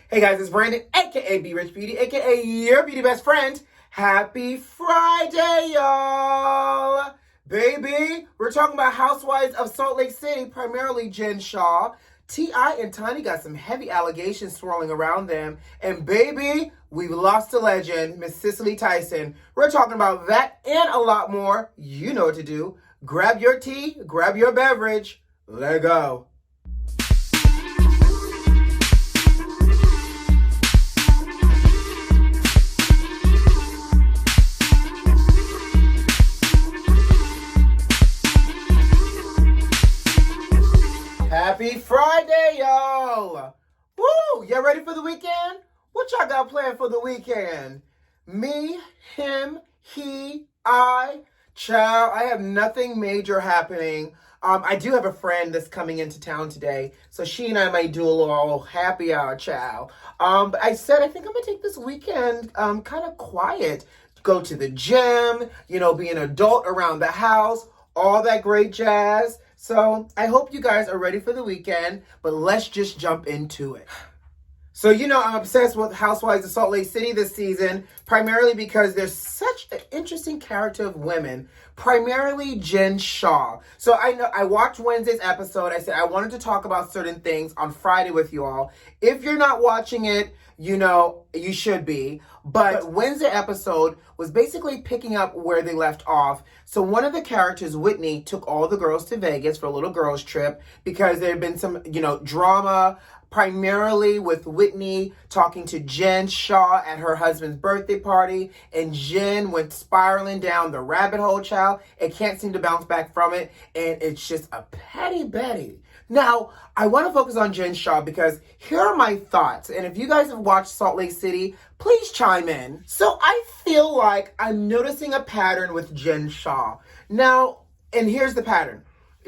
Hey guys, it's Brandon, aka B.Rich Beauty, aka your beauty best friend. Happy Friday, y'all! Baby, we're talking about Housewives of Salt Lake City, primarily Jen Shah. T.I. and Tiny got some heavy allegations swirling around them. And baby, we've lost a legend, Miss Cicely Tyson. We're talking about that and a lot more. You know what to do. Grab your tea, grab your beverage. Let go. Happy Friday, y'all! Woo! Y'all ready for the weekend? What y'all got planned for the weekend? Me, him, he, I. Child, I have nothing major happening. I do have a friend that's coming into town today, so she and I might do a little happy hour, child. But I said I think I'm gonna take this weekend kind of quiet. Go to the gym, be an adult around the house, all that great jazz. So I hope you guys are ready for the weekend, but let's just jump into it. So, I'm obsessed with Housewives of Salt Lake City this season, primarily because there's such an interesting character of women, primarily Jen Shah. So I watched Wednesday's episode. I said I wanted to talk about certain things on Friday with you all. If you're not watching it, you should be. But Wednesday episode was basically picking up where they left off. So one of the characters, Whitney, took all the girls to Vegas for a little girls trip because there had been some, drama, primarily with Whitney talking to Jen Shah at her husband's birthday party, and Jen went spiraling down the rabbit hole, child, and can't seem to bounce back from it, and it's just a petty Betty. Now, I want to focus on Jen Shah because here are my thoughts, and if you guys have watched Salt Lake City, please chime in. So I feel like I'm noticing a pattern with Jen Shah. Now, and here's the pattern.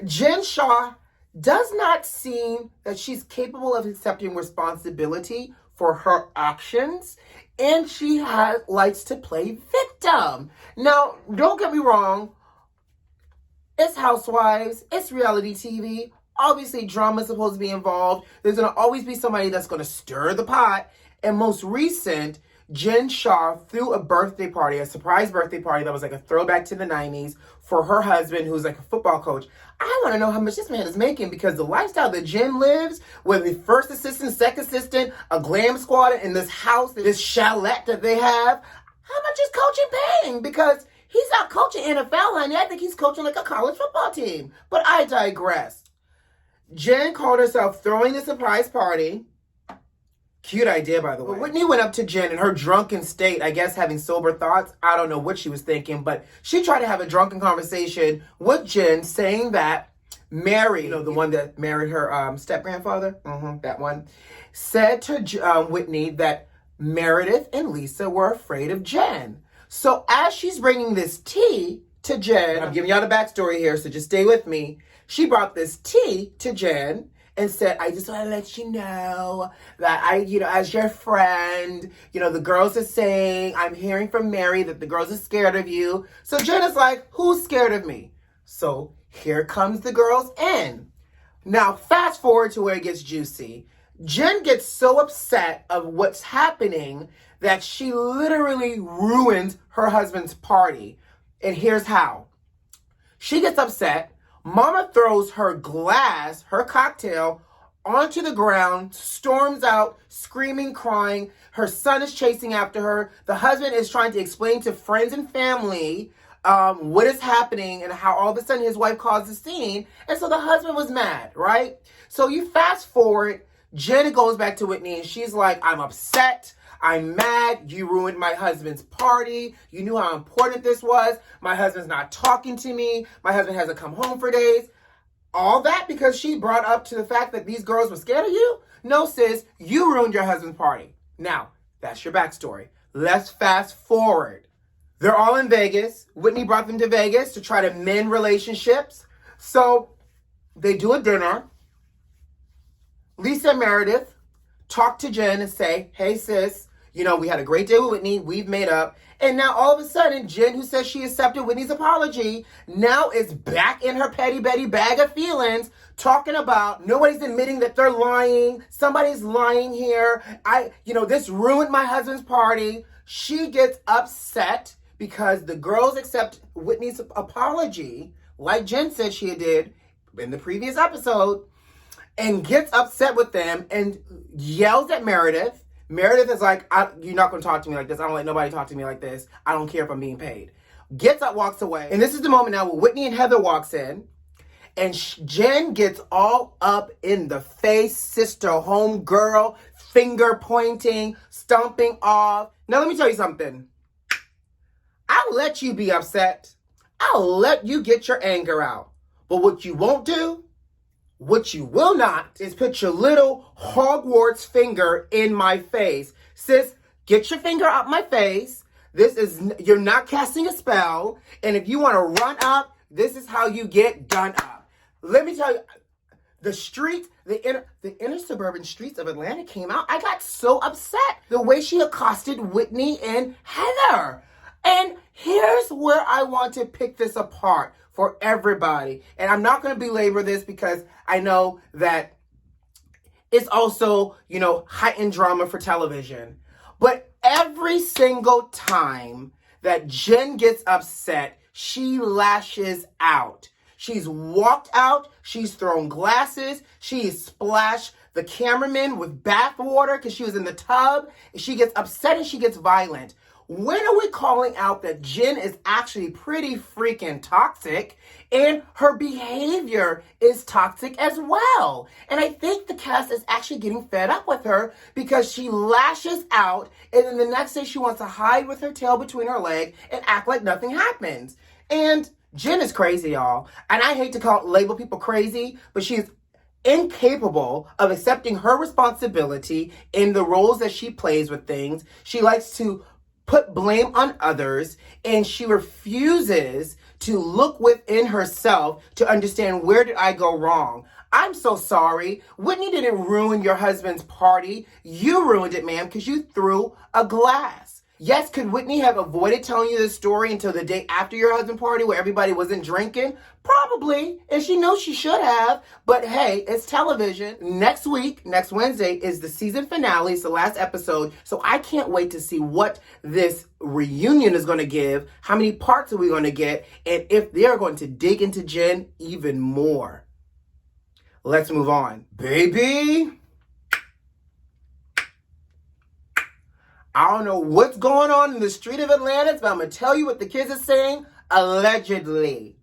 Jen Shah does not seem that she's capable of accepting responsibility for her actions, and she likes to play victim. Now, don't get me wrong, it's Housewives, it's reality TV. Obviously, drama is supposed to be involved. There's going to always be somebody that's going to stir the pot. And most recent, Jen Shah threw a birthday party, a surprise birthday party that was like a throwback to the 90s for her husband, who's like a football coach. I want to know how much this man is making, because the lifestyle that Jen lives, with the first assistant, second assistant, a glam squad in this house, this chalet that they have, how much is coaching paying? Because he's not coaching NFL, honey. I think he's coaching like a college football team. But I digress. Jen called herself throwing the surprise party. Cute idea, by the way. Whitney went up to Jen in her drunken state, I guess having sober thoughts. I don't know what she was thinking, but she tried to have a drunken conversation with Jen, saying that Mary, the one that married her step-grandfather, that one, said to Whitney that Meredith and Lisa were afraid of Jen. So as she's bringing this tea to Jen, I'm giving y'all the backstory here, so just stay with me. She brought this tea to Jen and said, I just want to let you know that as your friend, the girls are saying, I'm hearing from Mary that the girls are scared of you. So Jen is like, who's scared of me? So here comes the girls in. Now, fast forward to where it gets juicy. Jen gets so upset of what's happening that she literally ruins her husband's party. And here's how. She gets upset. Mama throws her glass, her cocktail, onto the ground, storms out, screaming, crying. Her son is chasing after her. The husband is trying to explain to friends and family what is happening and how all of a sudden his wife caused the scene. And so the husband was mad, right? So you fast forward, Jen goes back to Whitney and she's like, I'm upset. I'm mad. You ruined my husband's party. You knew how important this was. My husband's not talking to me. My husband hasn't come home for days. All that because she brought up to the fact that these girls were scared of you? No, sis, you ruined your husband's party. Now, that's your backstory. Let's fast forward. They're all in Vegas. Whitney brought them to Vegas to try to mend relationships. So they do a dinner. Lisa and Meredith talk to Jen and say, hey, sis, we had a great day with Whitney. We've made up. And now all of a sudden, Jen, who says she accepted Whitney's apology, now is back in her petty Betty bag of feelings, talking about nobody's admitting that they're lying. Somebody's lying here. This ruined my husband's party. She gets upset because the girls accept Whitney's apology, like Jen said she did in the previous episode, and gets upset with them and yells at Meredith. Meredith is like, you're not going to talk to me like this. I don't let nobody talk to me like this. I don't care if I'm being paid. Gets up, walks away. And this is the moment now where Whitney and Heather walks in. And Jen gets all up in the face, sister, home girl, finger pointing, stomping off. Now, let me tell you something. I'll let you be upset. I'll let you get your anger out. But what you won't do, what you will not, is put your little Hogwarts finger in my face. Sis, get your finger out my face. You're not casting a spell. And if you want to run up, this is how you get done up. Let me tell you, the inner suburban streets of Atlanta came out. I got so upset the way she accosted Whitney and Heather. And here's where I want to pick this apart for everybody. And I'm not going to belabor this because I know that it's also, heightened drama for television. But every single time that Jen gets upset, she lashes out. She's walked out. She's thrown glasses. She's splashed the cameraman with bath water because she was in the tub. She gets upset and she gets violent. When are we calling out that Jen is actually pretty freaking toxic and her behavior is toxic as well? And I think the cast is actually getting fed up with her because she lashes out and then the next day she wants to hide with her tail between her legs and act like nothing happens. And Jen is crazy, y'all. And I hate to label people crazy, but she's incapable of accepting her responsibility in the roles that she plays with things. She likes to put blame on others, and she refuses to look within herself to understand, where did I go wrong? I'm so sorry. Whitney didn't ruin your husband's party. You ruined it, ma'am, because you threw a glass. Yes, could Whitney have avoided telling you this story until the day after your husband's party where everybody wasn't drinking? Probably, and she knows she should have, but hey, it's television. Next week, next Wednesday, is the season finale. It's the last episode, so I can't wait to see what this reunion is going to give, how many parts are we going to get, and if they're going to dig into Jen even more. Let's move on. Baby, I don't know what's going on in the street of Atlanta, but I'm going to tell you what the kids are saying. Allegedly,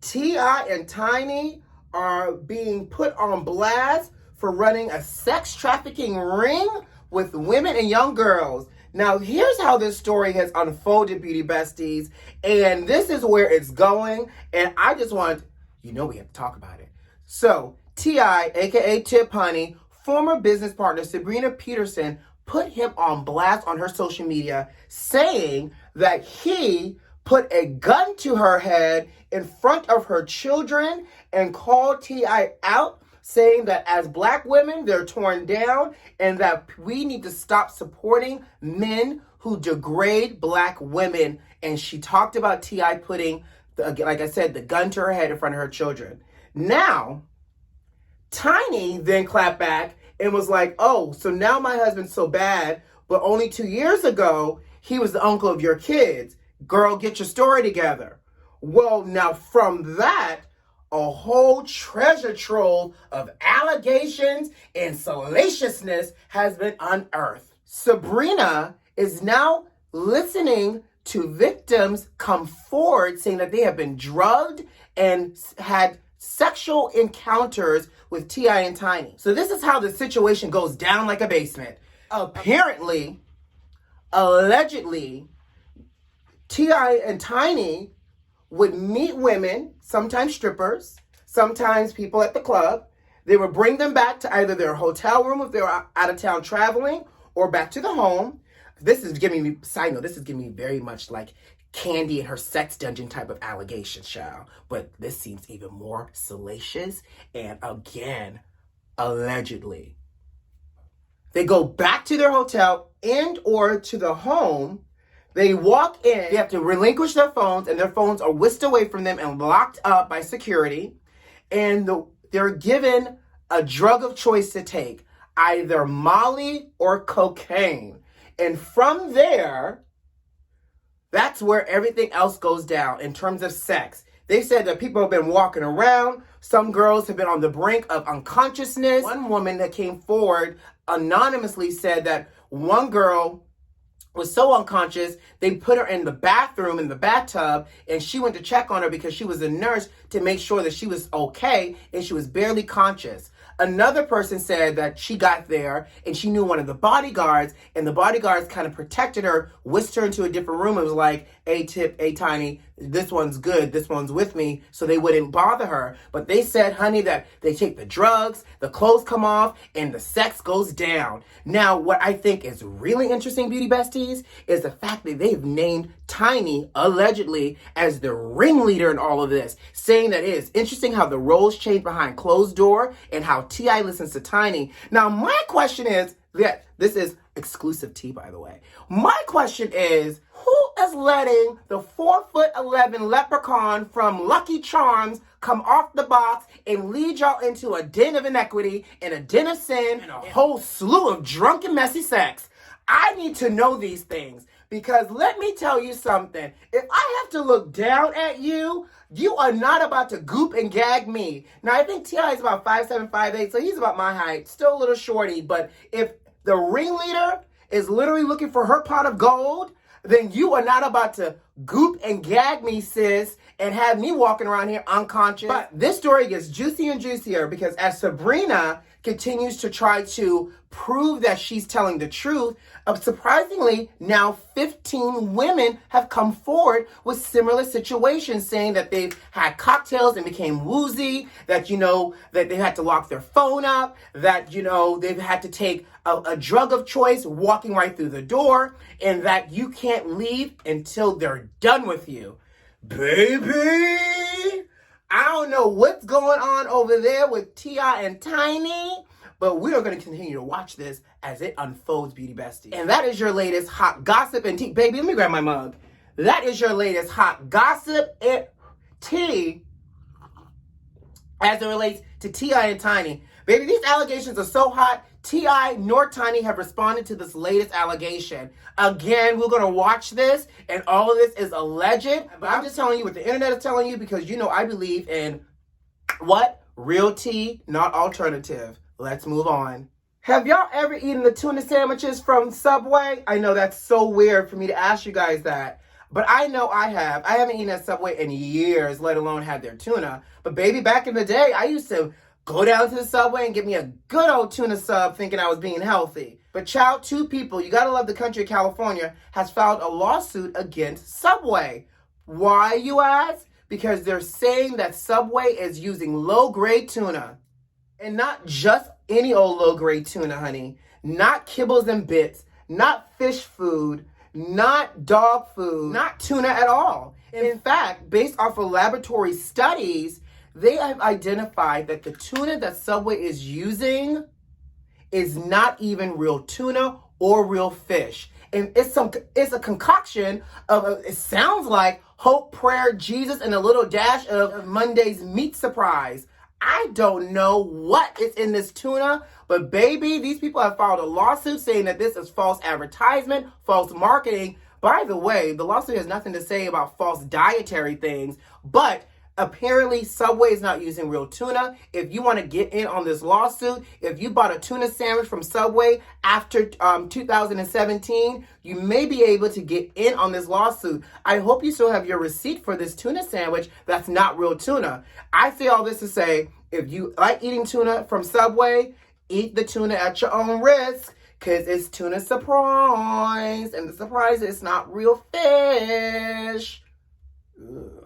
T.I. and Tiny are being put on blast for running a sex trafficking ring with women and young girls. Now, here's how this story has unfolded, beauty besties, and this is where it's going, and I just want, we have to talk about it. So, T.I., aka Tip Honey, former business partner Sabrina Peterson, put him on blast on her social media, saying that he put a gun to her head in front of her children and called T.I. out, saying that as Black women, they're torn down and that we need to stop supporting men who degrade Black women. And she talked about T.I. putting, like I said, the gun to her head in front of her children. Now, Tiny then clapped back and was like, oh, so now my husband's so bad, but only 2 years ago, he was the uncle of your kids. Girl, get your story together. Well, now from that, a whole treasure trove of allegations and salaciousness has been unearthed. Sabrina is now listening to victims come forward saying that they have been drugged and had sexual encounters with T.I. and Tiny. So this is how the situation goes down like a basement. Apparently, allegedly, T.I. and Tiny would meet women, sometimes strippers, sometimes people at the club. They would bring them back to either their hotel room if they were out of town traveling or back to the home. This is giving me, side note, this is giving me very much like Candy and her sex dungeon type of allegations, child. But this seems even more salacious and, again, allegedly. They go back to their hotel and or to the home. They walk in, they have to relinquish their phones, and their phones are whisked away from them and locked up by security. And they're given a drug of choice to take, either Molly or cocaine. And from there, that's where everything else goes down in terms of sex. They said that people have been walking around. Some girls have been on the brink of unconsciousness. One woman that came forward anonymously said that one girl was so unconscious, they put her in the bathroom, in the bathtub, and she went to check on her because she was a nurse to make sure that she was okay, and she was barely conscious. Another person said that she got there and she knew one of the bodyguards, and the bodyguards kind of protected her, whisked her into a different room. It was like, hey, Tip, hey, Tiny, this one's good, this one's with me, so they wouldn't bother her. But they said, honey, that they take the drugs, the clothes come off, and the sex goes down. Now, what I think is really interesting, Beauty Besties, is the fact that they've named Tiny, allegedly, as the ringleader in all of this, saying that it is interesting how the roles change behind closed door and how T.I. listens to Tiny. Now, my question is, that this is exclusive tea, by the way. My question is, who is letting the 4'11" leprechaun from Lucky Charms come off the box and lead y'all into a den of inequity and a den of sin and a whole slew of drunken, messy sex? I need to know these things, because let me tell you something. If I have to look down at you, you are not about to goop and gag me. Now, I think T.I. is about 5'7", 5'8", so he's about my height. Still a little shorty, but if the ringleader is literally looking for her pot of gold, then you are not about to goop and gag me, sis, and have me walking around here unconscious. But this story gets juicier and juicier, because as Sabrina continues to try to prove that she's telling the truth, surprisingly, now 15 women have come forward with similar situations, saying that they've had cocktails and became woozy, that, that they had to lock their phone up, that, they've had to take a drug of choice walking right through the door, and that you can't leave until they're done with you. Baby, I don't know what's going on over there with T.I. and Tiny, but we are going to continue to watch this as it unfolds, Beauty Bestie. And that is your latest hot gossip and tea. Baby, let me grab my mug. That is your latest hot gossip and tea as it relates to T.I. and Tiny. Baby, these allegations are so hot, T.I. nor Tiny have responded to this latest allegation. Again, we're going to watch this, and all of this is alleged. But I'm just telling you what the internet is telling you, because I believe in what? Real tea, not alternative. Let's move on. Have y'all ever eaten the tuna sandwiches from Subway? I know that's so weird for me to ask you guys that, but I know I have. I haven't eaten at Subway in years, let alone had their tuna. But baby, back in the day, I used to go down to the Subway and get me a good old tuna sub thinking I was being healthy. But child, two people, you gotta love the country of California, has filed a lawsuit against Subway. Why, you ask? Because they're saying that Subway is using low-grade tuna. And not just any old low-grade tuna, honey. Not kibbles and bits, not fish food, not dog food, not tuna at all. In fact, based off of laboratory studies, they have identified that the tuna that Subway is using is not even real tuna or real fish. And it's a concoction of, it sounds like hope, prayer, Jesus, and a little dash of Monday's meat surprise. I don't know what is in this tuna, but baby, these people have filed a lawsuit saying that this is false advertisement, false marketing. By the way, the lawsuit has nothing to say about false dietary things, but apparently Subway is not using real tuna. If you want to get in on this lawsuit, if you bought a tuna sandwich from Subway after 2017, you may be able to get in on this lawsuit. I hope you still have your receipt for this tuna sandwich that's not real tuna. I say all this to say, if you like eating tuna from Subway, eat the tuna at your own risk, because it's tuna surprise, and the surprise is not real fish. Ugh.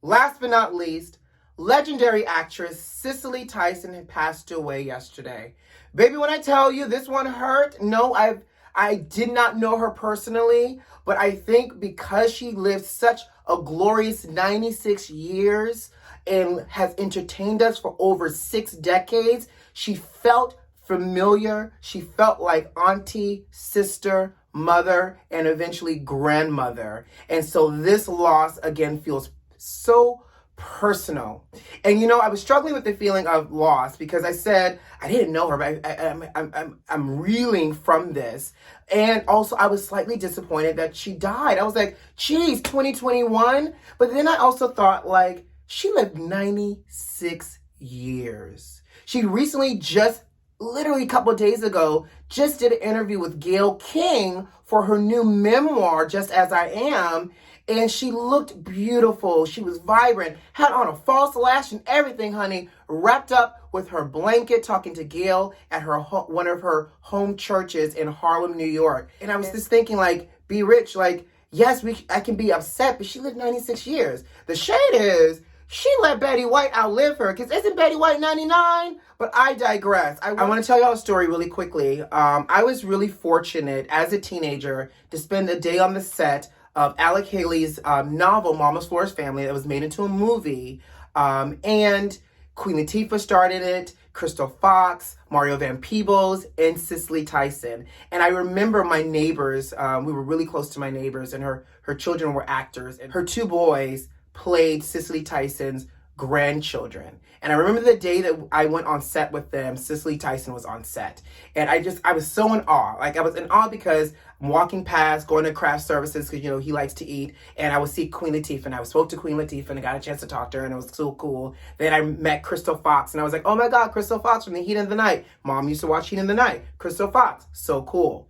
Last but not least, legendary actress Cicely Tyson had passed away yesterday. Baby, when I tell you this one hurt, no, I did not know her personally, but I think because she lived such a glorious 96 years and has entertained us for over 6 decades, she felt familiar. She felt like auntie, sister, mother, and eventually grandmother. And so this loss, again, feels so personal. And I was struggling with the feeling of loss because I said I didn't know her, but I'm reeling from this. And also I was slightly disappointed that she died. I was like, geez, 2021. But then I also thought, like, she lived 96 years. She recently just literally a couple of days ago, just did an interview with Gayle King for her new memoir, Just As I Am, and she looked beautiful. She was vibrant, had on a false lash and everything, honey, wrapped up with her blanket, talking to Gayle at one of her home churches in Harlem, New York. And I was just thinking, like, B.Rich, like, yes, I can be upset, but she lived 96 years. The shade is, she let Betty White outlive her, because isn't Betty White 99? But I digress. I want to tell y'all a story really quickly. I was really fortunate as a teenager to spend a day on the set of Alec Haley's novel, Mama's Flores Family, that was made into a movie. And Queen Latifah starred in it, Crystal Fox, Mario Van Peebles, and Cicely Tyson. And I remember my neighbors, we were really close to my neighbors, and her children were actors. And her two boys played Cicely Tyson's grandchildren. And I remember the day that I went on set with them, Cicely Tyson was on set. And I was so in awe. Like, I was in awe because I'm walking past, going to craft services, because, he likes to eat. And I would see Queen Latifah, and I spoke to Queen Latifah, and I got a chance to talk to her, and it was so cool. Then I met Crystal Fox, and I was like, oh my God, Crystal Fox from The Heat of the Night. Mom used to watch Heat of the Night. Crystal Fox, so cool.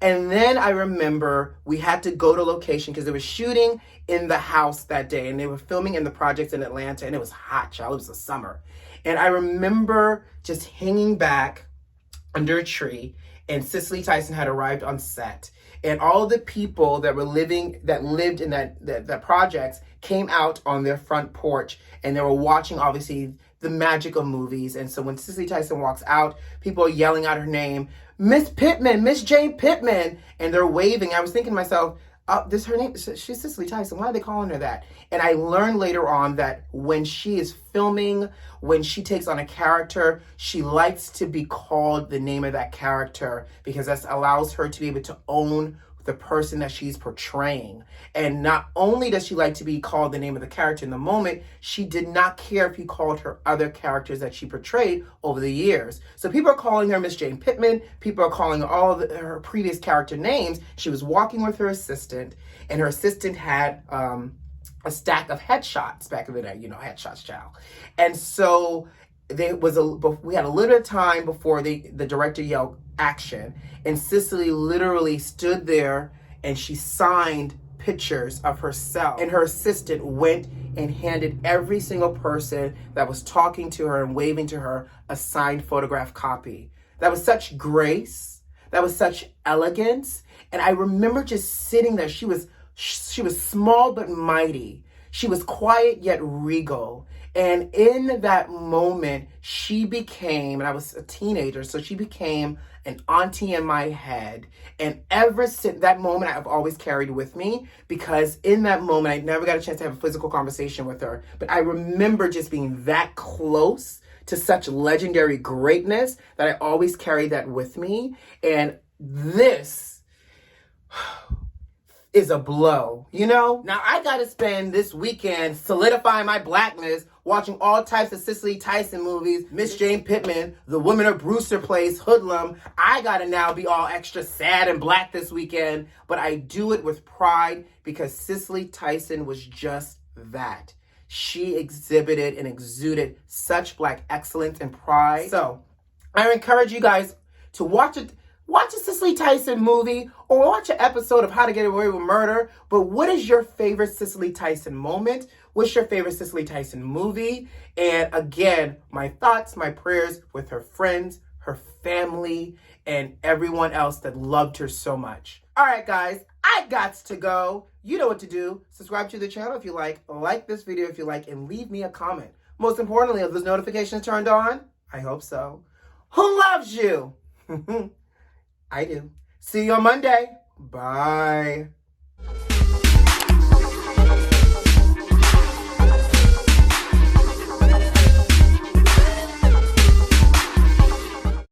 And then I remember we had to go to location because they were shooting in the house that day, and they were filming in the projects in Atlanta, and it was hot, child. It was the summer. And I remember just hanging back under a tree, and Cicely Tyson had arrived on set. And all of the people that lived in that projects came out on their front porch, and they were watching, obviously, the magic of movies. And so when Cicely Tyson walks out, people are yelling out her name, Miss Pittman, Miss Jane Pittman, and they're waving. I was thinking to myself, this her name, she's Cicely Tyson. Why are they calling her that? And I learned later on that when she is filming, when she takes on a character, she likes to be called the name of that character because that allows her to be able to own the person that she's portraying. And not only does she like to be called the name of the character in the moment, she did not care if he called her other characters that she portrayed over the years. So people are calling her Miss Jane Pittman. People are calling her previous character names. She was walking with her assistant, and her assistant had a stack of headshots back in the day, headshots, child. And so we had a little bit of time before the director yelled action, and Cicely literally stood there and she signed pictures of herself, and her assistant went and handed every single person that was talking to her and waving to her a signed photograph copy. That was such grace, that was such elegance. And I remember just sitting there. She was small but mighty. She was quiet yet regal. And in that moment, she became, and I was a teenager, so she became an auntie in my head. And ever since that moment, I've always carried with me, because in that moment, I never got a chance to have a physical conversation with her. But I remember just being that close to such legendary greatness that I always carried that with me. And this is a blow, Now I got to spend this weekend solidifying my blackness, watching all types of Cicely Tyson movies, Miss Jane Pittman, The Woman of Brewster Place, Hoodlum. I got to now be all extra sad and black this weekend, but I do it with pride because Cicely Tyson was just that. She exhibited and exuded such black excellence and pride. So I encourage you guys to watch a Cicely Tyson movie or watch an episode of How to Get Away with Murder. But what is your favorite Cicely Tyson moment? What's your favorite Cicely Tyson movie? And again, my thoughts, my prayers with her friends, her family, and everyone else that loved her so much. All right, guys, I gots to go. You know what to do. Subscribe to the channel if you like this video if you like, and leave me a comment. Most importantly, are those notifications turned on? I hope so. Who loves you? I do. See you on Monday. Bye.